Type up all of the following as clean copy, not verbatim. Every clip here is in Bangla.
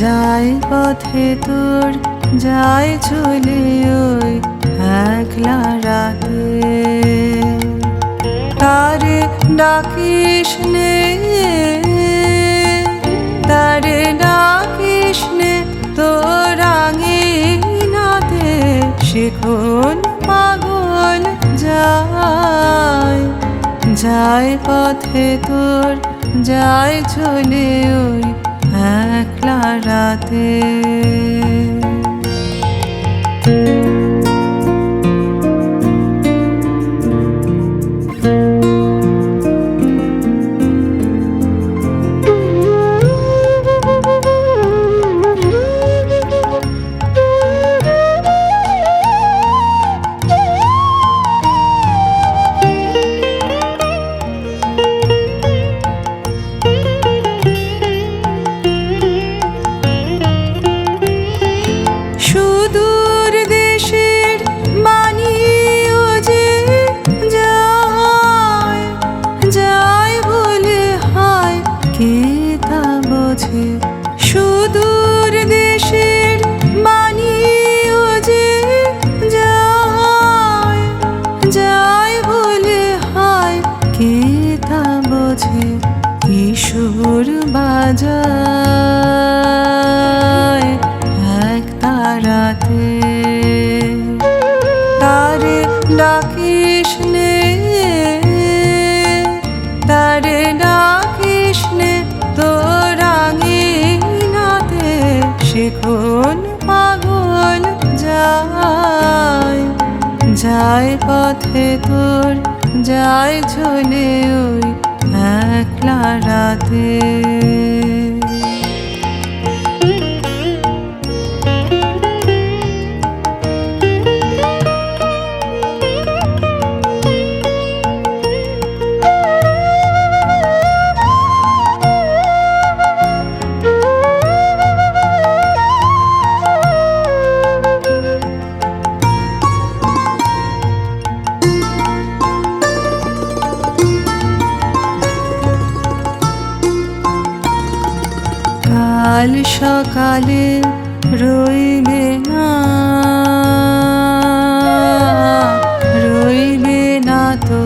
যায় পথে তোর যায় চলে ওই একলা রাতে তারে ডাকিস নে তারে ডাকিস নে তোর আঙিনাতে সে কোন পাগল যায় যায় পথে তোর যায় চলে ওই একলা রাতে সুদূর দেশের বাণীও যে যায় যায় বলে হয় কে তা বোঝে কিশোর বাজায় এক তারাতে তারে ডাকিস নে তারে ডাকিস নে তোর আঙিনাতে সে কোন পাগল যায় যায় পথে তোর যায় চলে ওই একলা রাতে কাল সকালে রইবে না তো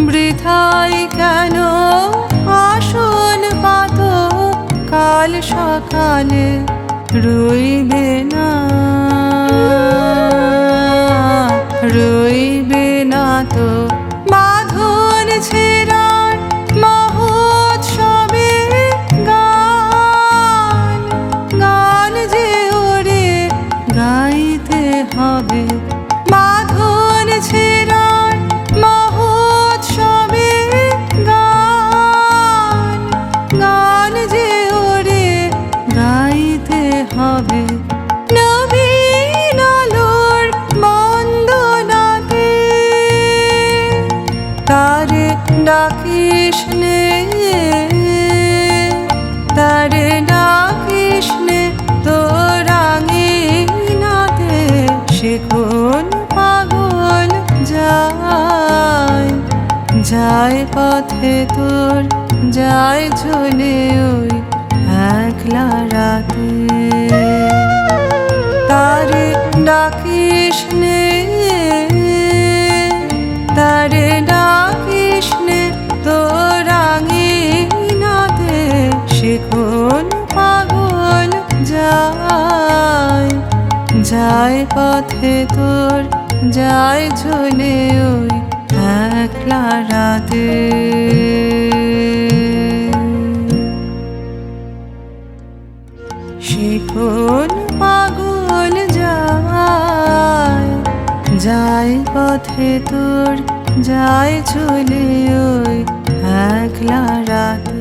বৃথাই কেন আসন পাত কাল সকালে রইবে না তো বাঁধন ছেড়ার মহোৎসবে গান যে ওরে গাইতে হবে বাঁধন ছেড়ার মহোৎসবে গান যে ওরে গাইতে হবে নবীন আলোর বন্দনাতে তারে ডাকিস নে তারে ডাকিস নে তোর আঙিনাতে সে কোন পাগল যায় যায় পথে তোর যায় চলে ওই একলা রাতে তারে ডাকিস নে তারে ডাকিস নে তোর আঙিনাতে সে কোন পাগল যায় যায় পথে তোর যায় চলে ওই একলা রাতে সে কোন পাগল যায় যায় পথে তোর যায় চলে ওই একলা রাতে।